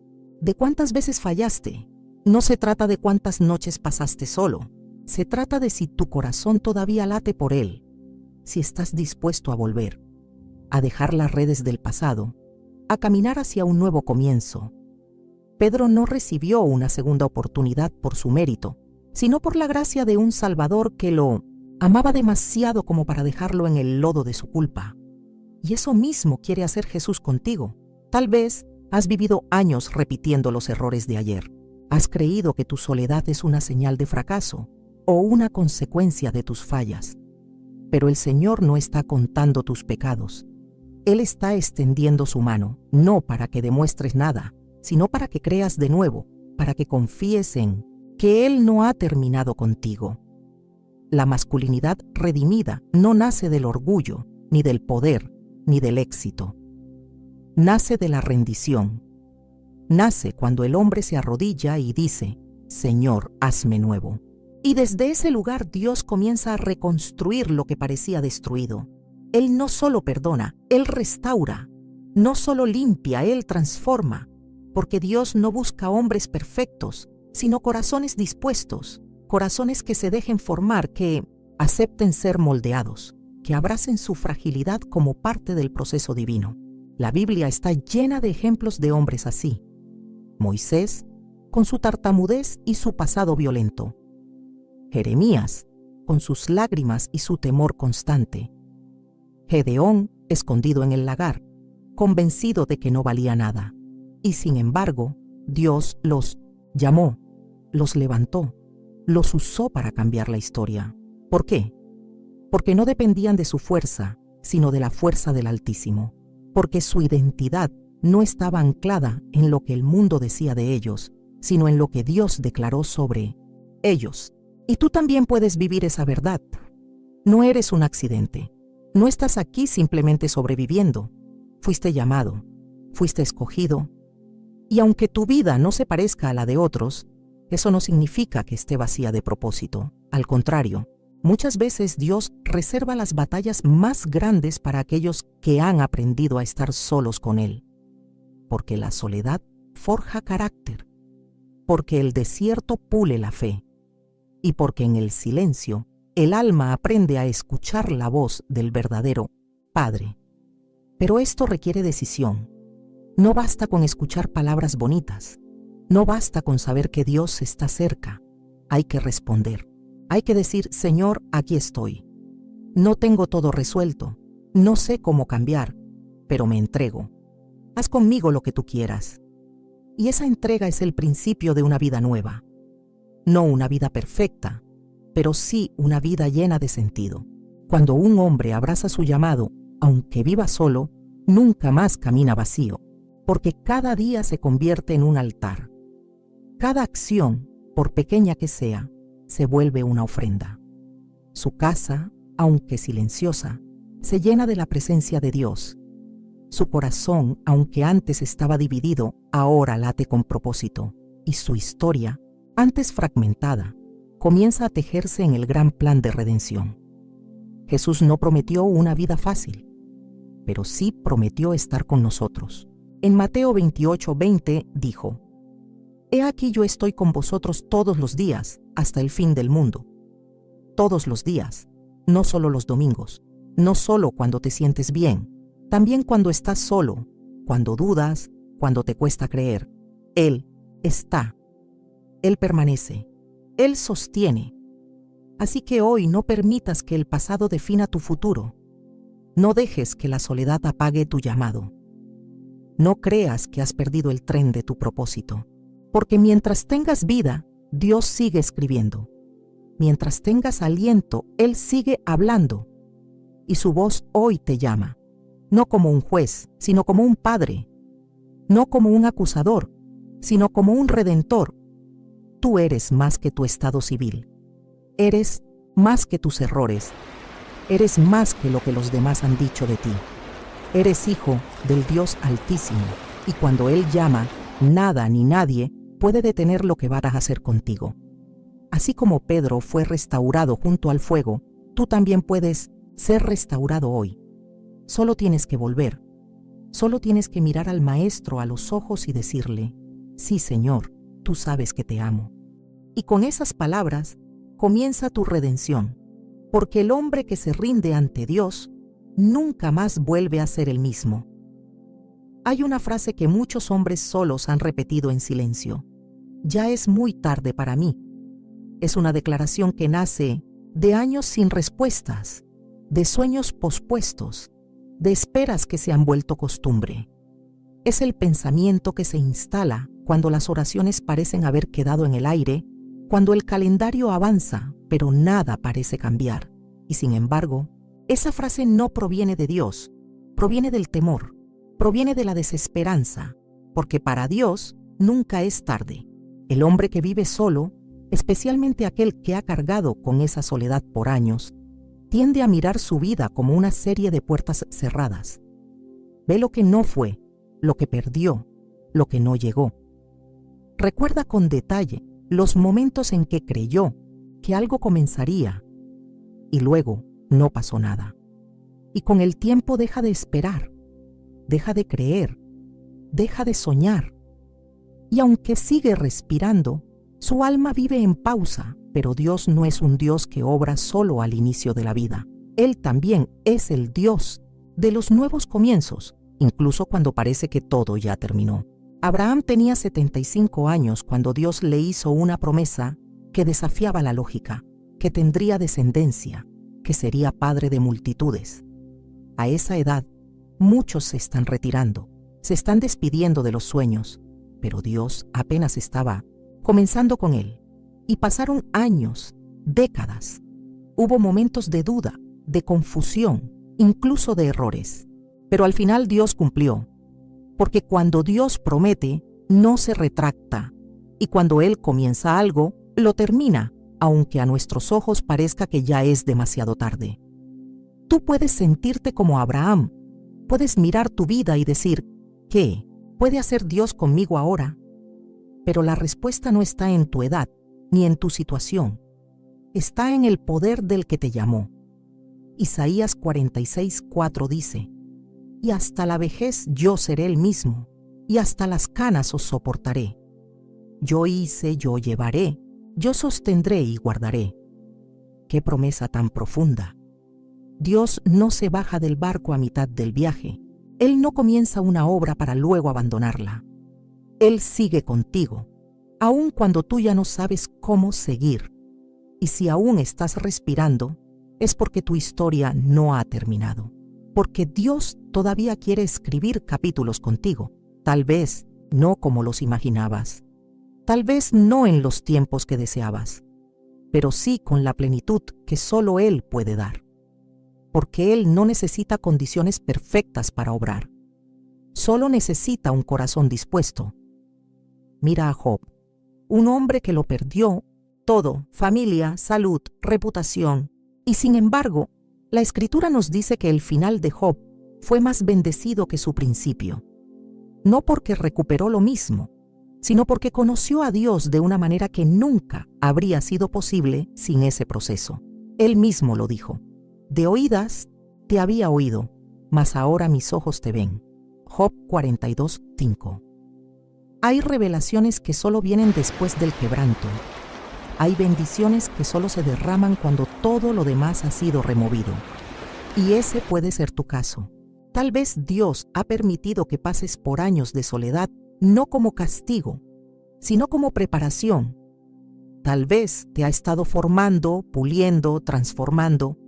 de cuántas veces fallaste, no se trata de cuántas noches pasaste solo, se trata de si tu corazón todavía late por él, si estás dispuesto a volver, a dejar las redes del pasado, a caminar hacia un nuevo comienzo. Pedro no recibió una segunda oportunidad por su mérito, sino por la gracia de un Salvador que lo amaba demasiado como para dejarlo en el lodo de su culpa. Y eso mismo quiere hacer Jesús contigo. Tal vez has vivido años repitiendo los errores de ayer. Has creído que tu soledad es una señal de fracaso o una consecuencia de tus fallas. Pero el Señor no está contando tus pecados. Él está extendiendo su mano, no para que demuestres nada, sino para que creas de nuevo, para que confíes en que Él no ha terminado contigo. La masculinidad redimida no nace del orgullo, ni del poder, ni del éxito. Nace de la rendición. Nace cuando el hombre se arrodilla y dice: Señor, hazme nuevo. Y desde ese lugar Dios comienza a reconstruir lo que parecía destruido. Él no solo perdona, Él restaura. No solo limpia, Él transforma. Porque Dios no busca hombres perfectos, sino corazones dispuestos, corazones que se dejen formar, que acepten ser moldeados, que abracen su fragilidad como parte del proceso divino. La Biblia está llena de ejemplos de hombres así. Moisés, con su tartamudez y su pasado violento. Jeremías, con sus lágrimas y su temor constante. Gedeón, escondido en el lagar, convencido de que no valía nada. Y sin embargo, Dios los llamó, los levantó, los usó para cambiar la historia. ¿Por qué? Porque no dependían de su fuerza, sino de la fuerza del Altísimo. Porque su identidad no estaba anclada en lo que el mundo decía de ellos, sino en lo que Dios declaró sobre ellos. Y tú también puedes vivir esa verdad. No eres un accidente. No estás aquí simplemente sobreviviendo. Fuiste llamado, fuiste escogido. Y aunque tu vida no se parezca a la de otros, eso no significa que esté vacía de propósito. Al contrario, muchas veces Dios reserva las batallas más grandes para aquellos que han aprendido a estar solos con Él. Porque la soledad forja carácter, porque el desierto pule la fe, y porque en el silencio el alma aprende a escuchar la voz del verdadero Padre. Pero esto requiere decisión. No basta con escuchar palabras bonitas. No basta con saber que Dios está cerca. Hay que responder. Hay que decir: Señor, aquí estoy. No tengo todo resuelto. No sé cómo cambiar, pero me entrego. Haz conmigo lo que tú quieras. Y esa entrega es el principio de una vida nueva. No una vida perfecta, pero sí una vida llena de sentido. Cuando un hombre abraza su llamado, aunque viva solo, nunca más camina vacío, porque cada día se convierte en un altar. Cada acción, por pequeña que sea, se vuelve una ofrenda. Su casa, aunque silenciosa, se llena de la presencia de Dios. Su corazón, aunque antes estaba dividido, ahora late con propósito, y su historia, antes fragmentada, comienza a tejerse en el gran plan de redención. Jesús no prometió una vida fácil, pero sí prometió estar con nosotros. En Mateo 28:20 dijo: «He aquí yo estoy con vosotros todos los días, hasta el fin del mundo». Todos los días, no solo los domingos, no solo cuando te sientes bien, también cuando estás solo, cuando dudas, cuando te cuesta creer. Él está, Él permanece, Él sostiene. Así que hoy no permitas que el pasado defina tu futuro. No dejes que la soledad apague tu llamado. No creas que has perdido el tren de tu propósito, porque mientras tengas vida, Dios sigue escribiendo. Mientras tengas aliento, Él sigue hablando. Y su voz hoy te llama, no como un juez, sino como un padre, no como un acusador, sino como un redentor. Tú eres más que tu estado civil. Eres más que tus errores. Eres más que lo que los demás han dicho de ti. Eres hijo del Dios Altísimo, y cuando Él llama, nada ni nadie puede detener lo que va a hacer contigo. Así como Pedro fue restaurado junto al fuego, tú también puedes ser restaurado hoy. Solo tienes que volver. Solo tienes que mirar al Maestro a los ojos y decirle: «Sí, Señor, tú sabes que te amo». Y con esas palabras comienza tu redención, porque el hombre que se rinde ante Dios nunca más vuelve a ser el mismo. Hay una frase que muchos hombres solos han repetido en silencio: «Ya es muy tarde para mí». Es una declaración que nace de años sin respuestas, de sueños pospuestos, de esperas que se han vuelto costumbre. Es el pensamiento que se instala cuando las oraciones parecen haber quedado en el aire, cuando el calendario avanza, pero nada parece cambiar. Y sin embargo, esa frase no proviene de Dios, proviene del temor, proviene de la desesperanza, porque para Dios nunca es tarde. El hombre que vive solo, especialmente aquel que ha cargado con esa soledad por años, tiende a mirar su vida como una serie de puertas cerradas. Ve lo que no fue, lo que perdió, lo que no llegó. Recuerda con detalle los momentos en que creyó que algo comenzaría y luego no pasó nada. Y con el tiempo deja de esperar, deja de creer, deja de soñar. Y aunque sigue respirando, su alma vive en pausa, pero Dios no es un Dios que obra solo al inicio de la vida. Él también es el Dios de los nuevos comienzos, incluso cuando parece que todo ya terminó. Abraham tenía 75 años cuando Dios le hizo una promesa que desafiaba la lógica, que tendría descendencia, que sería padre de multitudes. A esa edad, muchos se están retirando, se están despidiendo de los sueños, pero Dios apenas estaba comenzando con él. Y pasaron años, décadas. Hubo momentos de duda, de confusión, incluso de errores. Pero al final Dios cumplió, porque cuando Dios promete, no se retracta. Y cuando Él comienza algo, lo termina, aunque a nuestros ojos parezca que ya es demasiado tarde. Tú puedes sentirte como Abraham. Puedes mirar tu vida y decir: ¿qué puede hacer Dios conmigo ahora? Pero la respuesta no está en tu edad, ni en tu situación. Está en el poder del que te llamó. Isaías 46:4 dice: «Y hasta la vejez yo seré el mismo, y hasta las canas os soportaré. Yo hice, yo llevaré, yo sostendré y guardaré». ¡Qué promesa tan profunda! Dios no se baja del barco a mitad del viaje. Él no comienza una obra para luego abandonarla. Él sigue contigo, aun cuando tú ya no sabes cómo seguir. Y si aún estás respirando, es porque tu historia no ha terminado. Porque Dios todavía quiere escribir capítulos contigo. Tal vez no como los imaginabas. Tal vez no en los tiempos que deseabas. Pero sí con la plenitud que solo Él puede dar. Porque Él no necesita condiciones perfectas para obrar. Solo necesita un corazón dispuesto. Mira a Job, un hombre que lo perdió todo, familia, salud, reputación, y sin embargo, La Escritura nos dice que el final de Job fue más bendecido que su principio, no porque recuperó lo mismo, sino porque conoció a Dios de una manera que nunca habría sido posible sin ese proceso. Él mismo lo dijo: de oídas te había oído, mas ahora mis ojos te ven. Job 42:5. Hay revelaciones que solo vienen después del quebranto. Hay bendiciones que solo se derraman cuando todo lo demás ha sido removido. Y ese puede ser tu caso. Tal vez Dios ha permitido que pases por años de soledad, no como castigo, sino como preparación. Tal vez te ha estado formando, puliendo, transformando.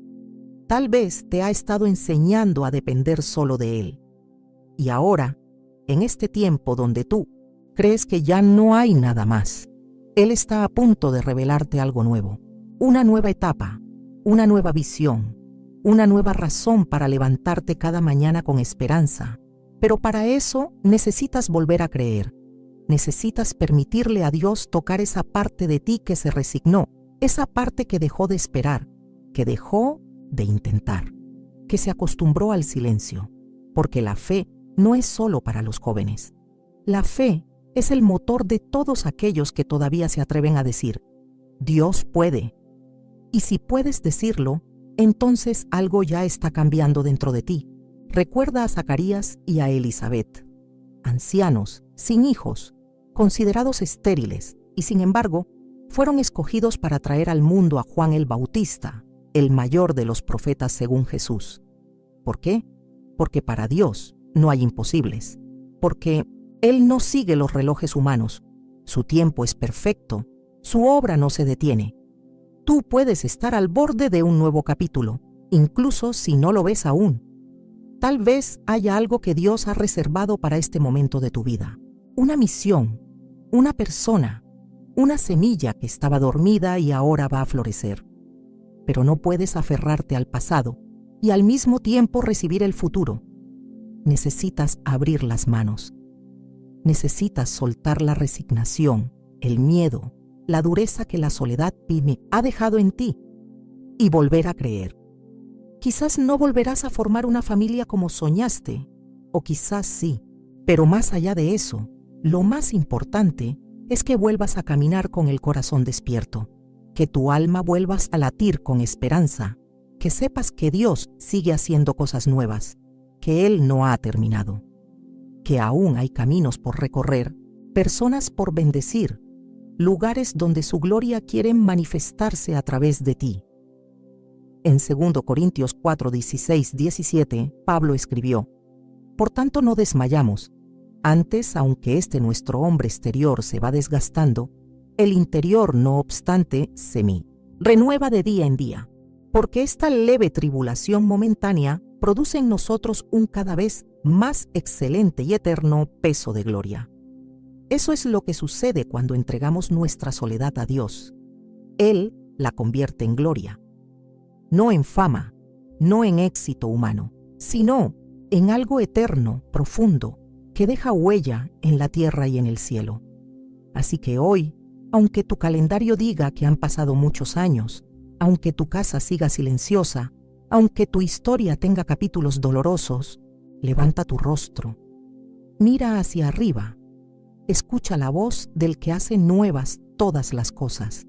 Tal vez te ha estado enseñando a depender solo de Él. Y ahora, en este tiempo donde tú crees que ya no hay nada más, Él está a punto de revelarte algo nuevo, una nueva etapa, una nueva visión, una nueva razón para levantarte cada mañana con esperanza. Pero para eso necesitas volver a creer. Necesitas permitirle a Dios tocar esa parte de ti que se resignó, esa parte que dejó de esperar, que dejó de intentar, que se acostumbró al silencio, porque la fe no es solo para los jóvenes. La fe es el motor de todos aquellos que todavía se atreven a decir: Dios puede. Y si puedes decirlo, entonces algo ya está cambiando dentro de ti. Recuerda a Zacarías y a Elizabeth, ancianos, sin hijos, considerados estériles, y sin embargo, fueron escogidos para traer al mundo a Juan el Bautista, el mayor de los profetas según Jesús. ¿Por qué? Porque para Dios no hay imposibles, porque Él no sigue los relojes humanos, su tiempo es perfecto, su obra no se detiene. Tú puedes estar al borde de un nuevo capítulo, incluso si no lo ves aún. Tal vez haya algo que Dios ha reservado para este momento de tu vida, una misión, una persona, una semilla que estaba dormida y ahora va a florecer. Pero no puedes aferrarte al pasado y al mismo tiempo recibir el futuro. Necesitas abrir las manos. Necesitas soltar la resignación, el miedo, la dureza que la soledad ha dejado en ti y volver a creer. Quizás no volverás a formar una familia como soñaste, o quizás sí, pero más allá de eso, lo más importante es que vuelvas a caminar con el corazón despierto, que tu alma vuelvas a latir con esperanza, que sepas que Dios sigue haciendo cosas nuevas, que Él no ha terminado, que aún hay caminos por recorrer, personas por bendecir, lugares donde su gloria quiere manifestarse a través de ti. En 2 Corintios 4, 16, 17, Pablo escribió: Por tanto no desmayamos. Antes, aunque nuestro hombre exterior se va desgastando, el interior, no obstante, se renueva de día en día, porque esta leve tribulación momentánea produce en nosotros un cada vez más excelente y eterno peso de gloria. Eso es lo que sucede cuando entregamos nuestra soledad a Dios. Él la convierte en gloria. No en fama, no en éxito humano, sino en algo eterno, profundo, que deja huella en la tierra y en el cielo. Así que hoy, aunque tu calendario diga que han pasado muchos años, aunque tu casa siga silenciosa, aunque tu historia tenga capítulos dolorosos, levanta tu rostro, mira hacia arriba, escucha la voz del que hace nuevas todas las cosas.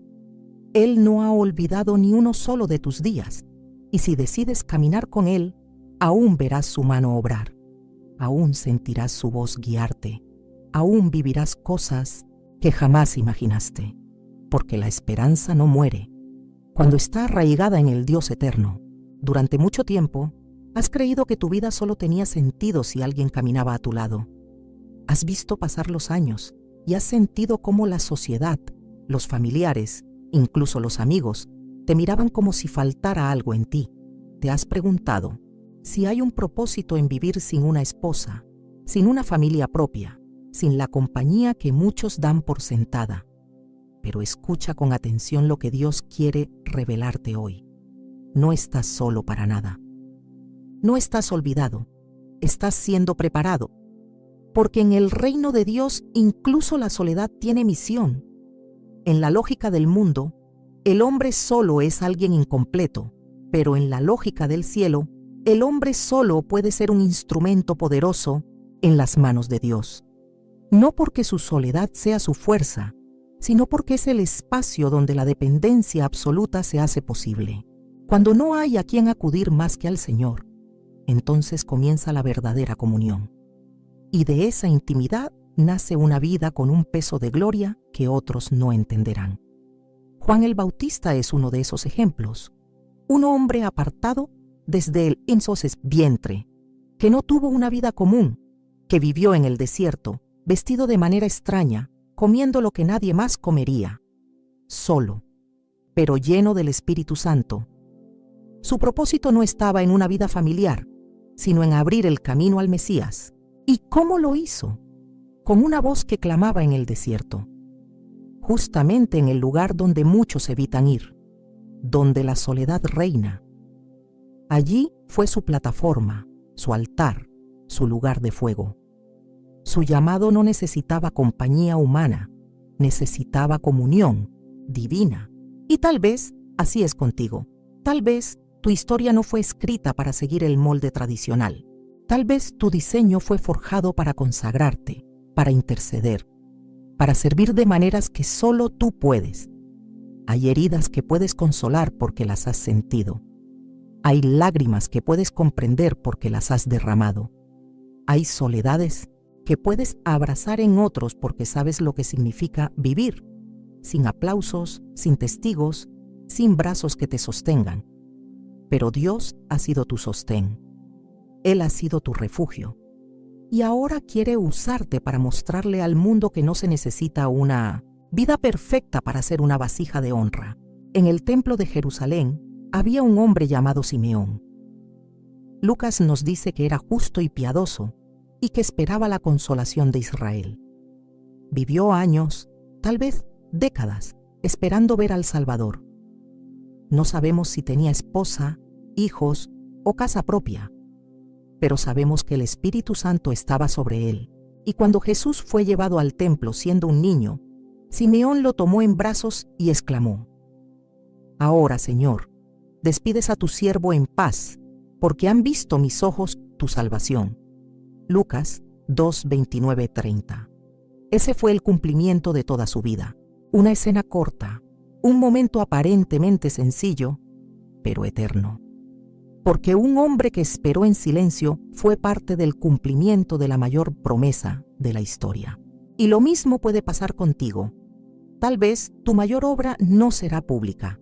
Él no ha olvidado ni uno solo de tus días, y si decides caminar con Él, aún verás su mano obrar, aún sentirás su voz guiarte, aún vivirás cosas que jamás imaginaste, porque la esperanza no muere. Cuando está arraigada en el Dios eterno, durante mucho tiempo, has creído que tu vida solo tenía sentido si alguien caminaba a tu lado. Has visto pasar los años y has sentido cómo la sociedad, los familiares, incluso los amigos, te miraban como si faltara algo en ti. Te has preguntado si hay un propósito en vivir sin una esposa, sin una familia propia, sin la compañía que muchos dan por sentada. Pero escucha con atención lo que Dios quiere revelarte hoy. No estás solo para nada. No estás olvidado. Estás siendo preparado. Porque en el reino de Dios incluso la soledad tiene misión. En la lógica del mundo, el hombre solo es alguien incompleto, Pero en la lógica del cielo, el hombre solo puede ser un instrumento poderoso en las manos de Dios. No porque su soledad sea su fuerza, sino porque es el espacio donde la dependencia absoluta se hace posible. Cuando no hay a quien acudir más que al Señor, entonces comienza la verdadera comunión. Y de esa intimidad nace una vida con un peso de gloria que otros no entenderán. Juan el Bautista es uno de esos ejemplos. Un hombre apartado desde el entonces vientre, que no tuvo una vida común, que vivió en el desierto, vestido de manera extraña, comiendo lo que nadie más comería, solo, pero lleno del Espíritu Santo. Su propósito no estaba en una vida familiar, sino en abrir el camino al Mesías. ¿Y cómo lo hizo? Con una voz que clamaba en el desierto, justamente en el lugar donde muchos evitan ir, donde la soledad reina. Allí fue su plataforma, su altar, su lugar de fuego. Su llamado no necesitaba compañía humana, necesitaba comunión divina. Y tal vez así es contigo. Tal vez tu historia no fue escrita para seguir el molde tradicional. Tal vez tu diseño fue forjado para consagrarte, para interceder, para servir de maneras que solo tú puedes. Hay heridas que puedes consolar porque las has sentido. Hay lágrimas que puedes comprender porque las has derramado. Hay soledades que puedes abrazar en otros porque sabes lo que significa vivir, sin aplausos, sin testigos, sin brazos que te sostengan. Pero Dios ha sido tu sostén. Él ha sido tu refugio. Y ahora quiere usarte para mostrarle al mundo que no se necesita una vida perfecta para ser una vasija de honra. En el templo de Jerusalén había un hombre llamado Simeón. Lucas nos dice que era justo y piadoso y que esperaba la consolación de Israel. Vivió años, tal vez décadas, esperando ver al Salvador. No sabemos si tenía esposa, hijos o casa propia, pero sabemos que el Espíritu Santo estaba sobre él. Y cuando Jesús fue llevado al templo siendo un niño, Simeón lo tomó en brazos y exclamó: «Ahora, Señor, despides a tu siervo en paz, porque han visto mis ojos tu salvación». Lucas 2:29-30. Ese fue el cumplimiento de toda su vida. Una escena corta, un momento aparentemente sencillo, pero eterno. Porque un hombre que esperó en silencio fue parte del cumplimiento de la mayor promesa de la historia. Y lo mismo puede pasar contigo. Tal vez tu mayor obra no será pública.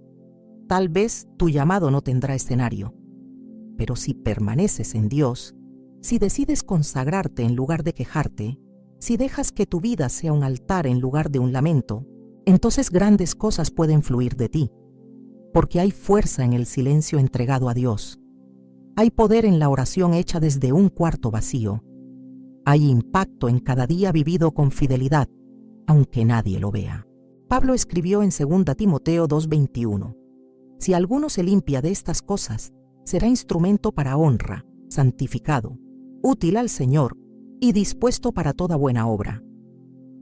Tal vez tu llamado no tendrá escenario. Pero si permaneces en Dios, si decides consagrarte en lugar de quejarte, si dejas que tu vida sea un altar en lugar de un lamento, entonces grandes cosas pueden fluir de ti. Porque hay fuerza en el silencio entregado a Dios. Hay poder en la oración hecha desde un cuarto vacío. Hay impacto en cada día vivido con fidelidad, aunque nadie lo vea. Pablo escribió en 2 Timoteo 2:21: «Si alguno se limpia de estas cosas, será instrumento para honra, santificado, útil al Señor y dispuesto para toda buena obra».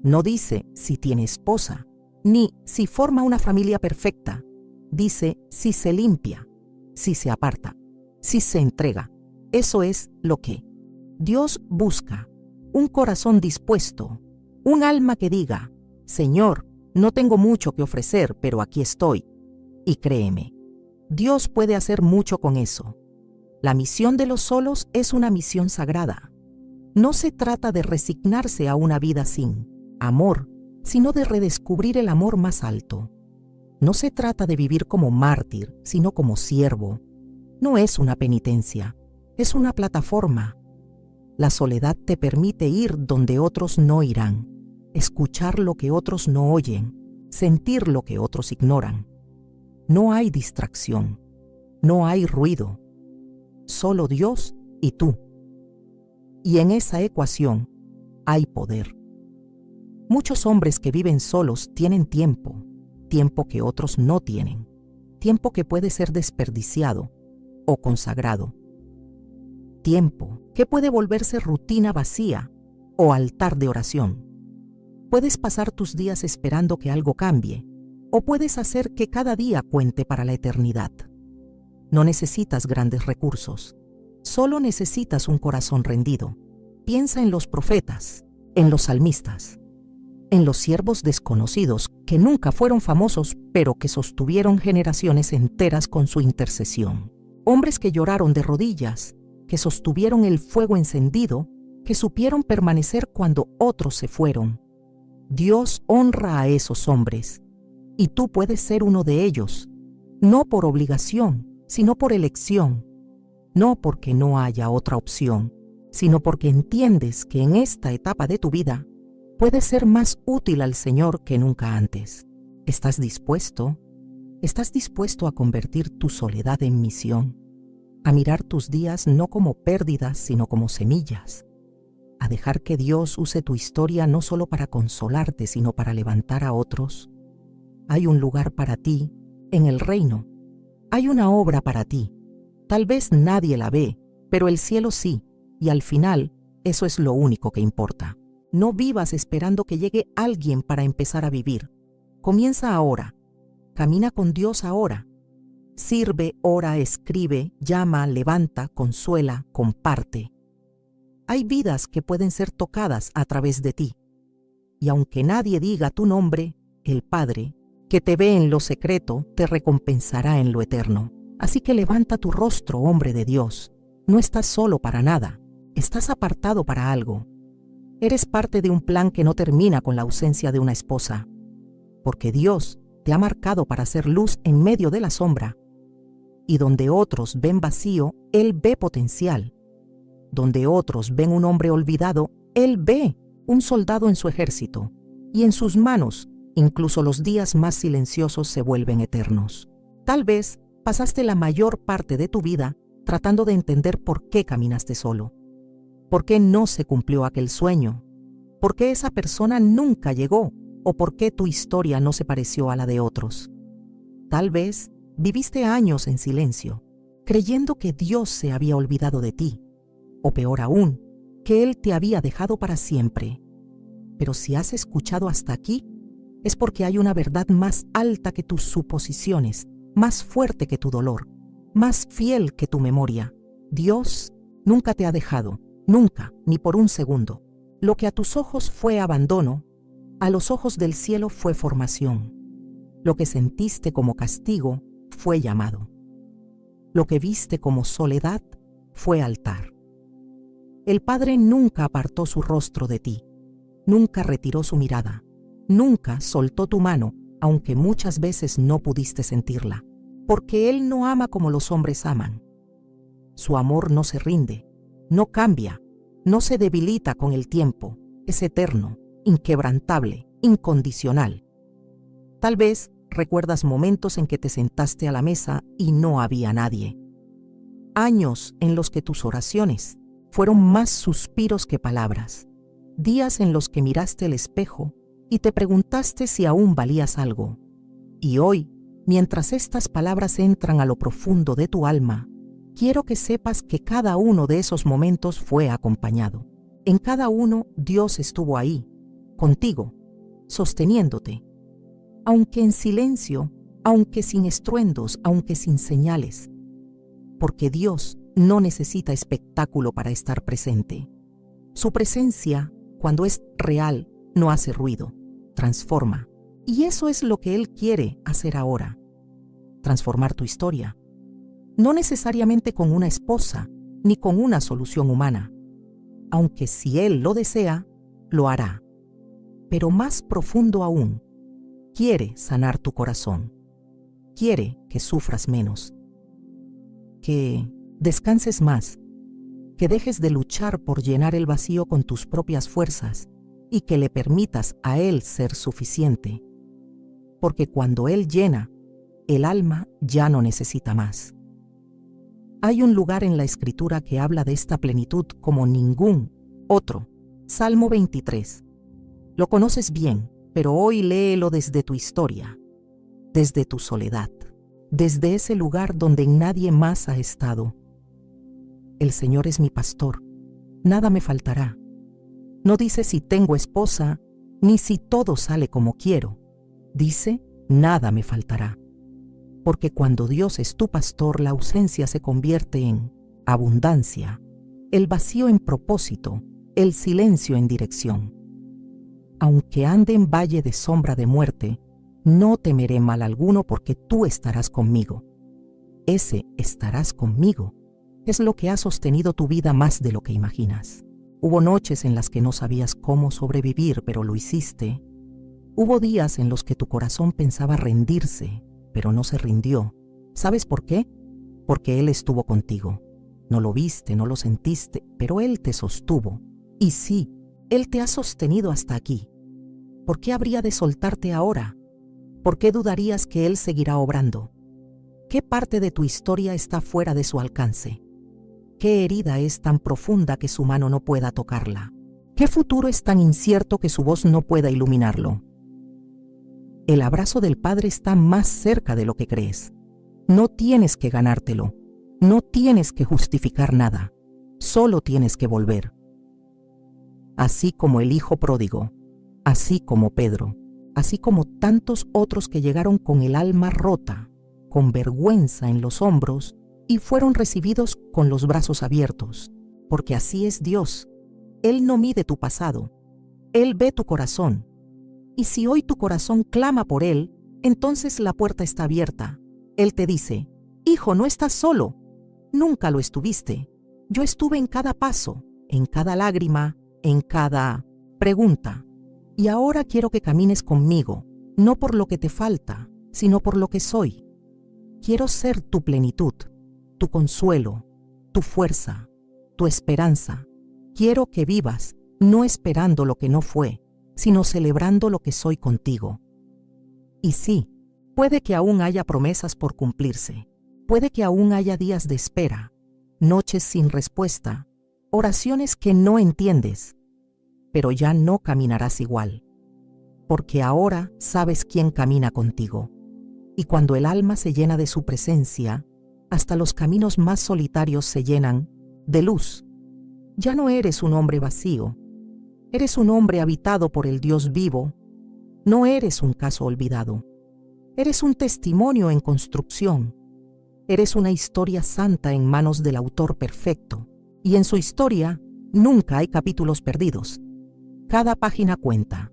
No dice si tiene esposa, ni si forma una familia perfecta. Dice si se limpia, si se aparta, si se entrega. Eso es lo que Dios busca: un corazón dispuesto, un alma que diga: «Señor, no tengo mucho que ofrecer, pero aquí estoy». Y créeme, Dios puede hacer mucho con eso. La misión de los solos es una misión sagrada. No se trata de resignarse a una vida sin amor, sino de redescubrir el amor más alto. No se trata de vivir como mártir, sino como siervo. No es una penitencia, es una plataforma. La soledad te permite ir donde otros no irán, escuchar lo que otros no oyen, sentir lo que otros ignoran. No hay distracción, no hay ruido, solo Dios y tú. Y en esa ecuación hay poder. Muchos hombres que viven solos tienen tiempo que otros no tienen, tiempo que puede ser desperdiciado o consagrado, tiempo que puede volverse rutina vacía o altar de oración. Puedes pasar tus días esperando que algo cambie, o puedes hacer que cada día cuente para la eternidad. No necesitas grandes recursos. Solo necesitas un corazón rendido. Piensa en los profetas, en los salmistas, en los siervos desconocidos que nunca fueron famosos, pero que sostuvieron generaciones enteras con su intercesión. Hombres que lloraron de rodillas, que sostuvieron el fuego encendido, que supieron permanecer cuando otros se fueron. Dios honra a esos hombres, y tú puedes ser uno de ellos, no por obligación, sino por elección, no porque no haya otra opción, sino porque entiendes que en esta etapa de tu vida puedes ser más útil al Señor que nunca antes. ¿Estás dispuesto? ¿Estás dispuesto a convertir tu soledad en misión? A mirar tus días no como pérdidas, sino como semillas. A dejar que Dios use tu historia no solo para consolarte, sino para levantar a otros. Hay un lugar para ti en el reino. Hay una obra para ti. Tal vez nadie la ve, pero el cielo sí, y al final, eso es lo único que importa. No vivas esperando que llegue alguien para empezar a vivir. Comienza ahora. Camina con Dios ahora. Sirve, ora, escribe, llama, levanta, consuela, comparte. Hay vidas que pueden ser tocadas a través de ti. Y aunque nadie diga tu nombre, el Padre, que te ve en lo secreto, te recompensará en lo eterno. Así que levanta tu rostro, hombre de Dios. No estás solo para nada. Estás apartado para algo. Eres parte de un plan que no termina con la ausencia de una esposa. Porque Dios te ha marcado para ser luz en medio de la sombra. Y donde otros ven vacío, Él ve potencial. Donde otros ven un hombre olvidado, Él ve un soldado en su ejército. Y en sus manos, incluso los días más silenciosos se vuelven eternos. Tal vez pasaste la mayor parte de tu vida tratando de entender por qué caminaste solo. ¿Por qué no se cumplió aquel sueño? ¿Por qué esa persona nunca llegó? ¿O por qué tu historia no se pareció a la de otros? Tal vez viviste años en silencio, creyendo que Dios se había olvidado de ti, o peor aún, que Él te había dejado para siempre. Pero si has escuchado hasta aquí, es porque hay una verdad más alta que tus suposiciones, más fuerte que tu dolor, más fiel que tu memoria. Dios nunca te ha dejado, nunca, ni por un segundo. Lo que a tus ojos fue abandono, a los ojos del cielo fue formación. Lo que sentiste como castigo fue llamado. Lo que viste como soledad fue altar. El Padre nunca apartó su rostro de ti, nunca retiró su mirada, nunca soltó tu mano, aunque muchas veces no pudiste sentirla, porque Él no ama como los hombres aman. Su amor no se rinde, no cambia, no se debilita con el tiempo, es eterno, inquebrantable, incondicional. Tal vez recuerdas momentos en que te sentaste a la mesa y no había nadie. Años en los que tus oraciones fueron más suspiros que palabras. Días en los que miraste el espejo y te preguntaste si aún valías algo. Y hoy, mientras estas palabras entran a lo profundo de tu alma, quiero que sepas que cada uno de esos momentos fue acompañado. En cada uno Dios estuvo ahí, contigo, sosteniéndote. Aunque en silencio, aunque sin estruendos, aunque sin señales. Porque Dios no necesita espectáculo para estar presente. Su presencia, cuando es real, no hace ruido, transforma. Y eso es lo que Él quiere hacer ahora. Transformar tu historia. No necesariamente con una esposa, ni con una solución humana. Aunque si Él lo desea, lo hará. Pero más profundo aún, quiere sanar tu corazón. Quiere que sufras menos. Que descanses más. Que dejes de luchar por llenar el vacío con tus propias fuerzas y que le permitas a Él ser suficiente. Porque cuando Él llena, el alma ya no necesita más. Hay un lugar en la Escritura que habla de esta plenitud como ningún otro. Salmo 23. Lo conoces bien, pero hoy léelo desde tu historia, desde tu soledad, desde ese lugar donde nadie más ha estado. El Señor es mi pastor, nada me faltará. No dice si tengo esposa, ni si todo sale como quiero. Dice, nada me faltará. Porque cuando Dios es tu pastor, la ausencia se convierte en abundancia, el vacío en propósito, el silencio en dirección. Aunque ande en valle de sombra de muerte, no temeré mal alguno porque tú estarás conmigo. Ese estarás conmigo es lo que ha sostenido tu vida más de lo que imaginas. Hubo noches en las que no sabías cómo sobrevivir, pero lo hiciste. Hubo días en los que tu corazón pensaba rendirse, pero no se rindió. ¿Sabes por qué? Porque Él estuvo contigo. No lo viste, no lo sentiste, pero Él te sostuvo. Y sí, Él te ha sostenido hasta aquí. ¿Por qué habría de soltarte ahora? ¿Por qué dudarías que Él seguirá obrando? ¿Qué parte de tu historia está fuera de su alcance? ¿Qué herida es tan profunda que su mano no pueda tocarla? ¿Qué futuro es tan incierto que su voz no pueda iluminarlo? El abrazo del Padre está más cerca de lo que crees. No tienes que ganártelo. No tienes que justificar nada. Solo tienes que volver. Así como el hijo pródigo, así como Pedro, así como tantos otros que llegaron con el alma rota, con vergüenza en los hombros, y fueron recibidos con los brazos abiertos, porque así es Dios. Él no mide tu pasado, Él ve tu corazón. Y si hoy tu corazón clama por Él, entonces la puerta está abierta. Él te dice: hijo, no estás solo, nunca lo estuviste. Yo estuve en cada paso, en cada lágrima, en cada pregunta. Y ahora quiero que camines conmigo, no por lo que te falta, sino por lo que soy. Quiero ser tu plenitud, tu consuelo, tu fuerza, tu esperanza. Quiero que vivas, no esperando lo que no fue, sino celebrando lo que soy contigo. Y sí, puede que aún haya promesas por cumplirse, puede que aún haya días de espera, noches sin respuesta, oraciones que no entiendes, pero ya no caminarás igual, porque ahora sabes quién camina contigo. Y cuando el alma se llena de su presencia, hasta los caminos más solitarios se llenan de luz. Ya no eres un hombre vacío, eres un hombre habitado por el Dios vivo. No eres un caso olvidado, eres un testimonio en construcción, eres una historia santa en manos del autor perfecto, y en su historia nunca hay capítulos perdidos. Cada página cuenta,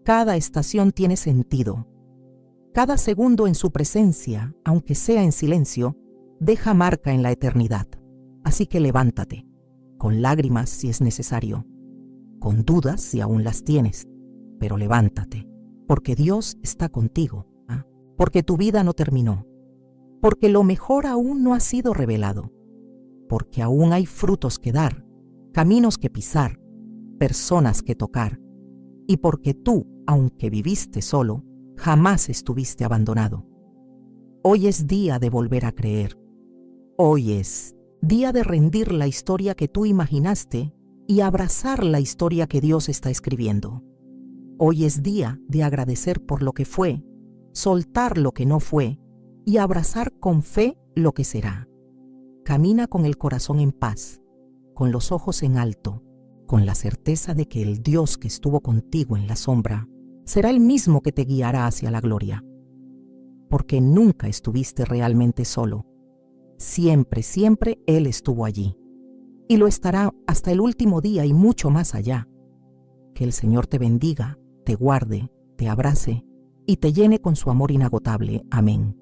cada estación tiene sentido, cada segundo en su presencia, aunque sea en silencio, deja marca en la eternidad. Así que levántate, con lágrimas si es necesario, con dudas si aún las tienes, pero levántate, porque Dios está contigo, porque tu vida no terminó, porque lo mejor aún no ha sido revelado, porque aún hay frutos que dar, caminos que pisar, personas que tocar, y porque tú, aunque viviste solo, jamás estuviste abandonado. Hoy es día de volver a creer. Hoy es día de rendir la historia que tú imaginaste y abrazar la historia que Dios está escribiendo. Hoy es día de agradecer por lo que fue, soltar lo que no fue y abrazar con fe lo que será. Camina con el corazón en paz, con los ojos en alto, con la certeza de que el Dios que estuvo contigo en la sombra será el mismo que te guiará hacia la gloria. Porque nunca estuviste realmente solo. Siempre, siempre Él estuvo allí. Y lo estará hasta el último día y mucho más allá. Que el Señor te bendiga, te guarde, te abrace y te llene con su amor inagotable. Amén.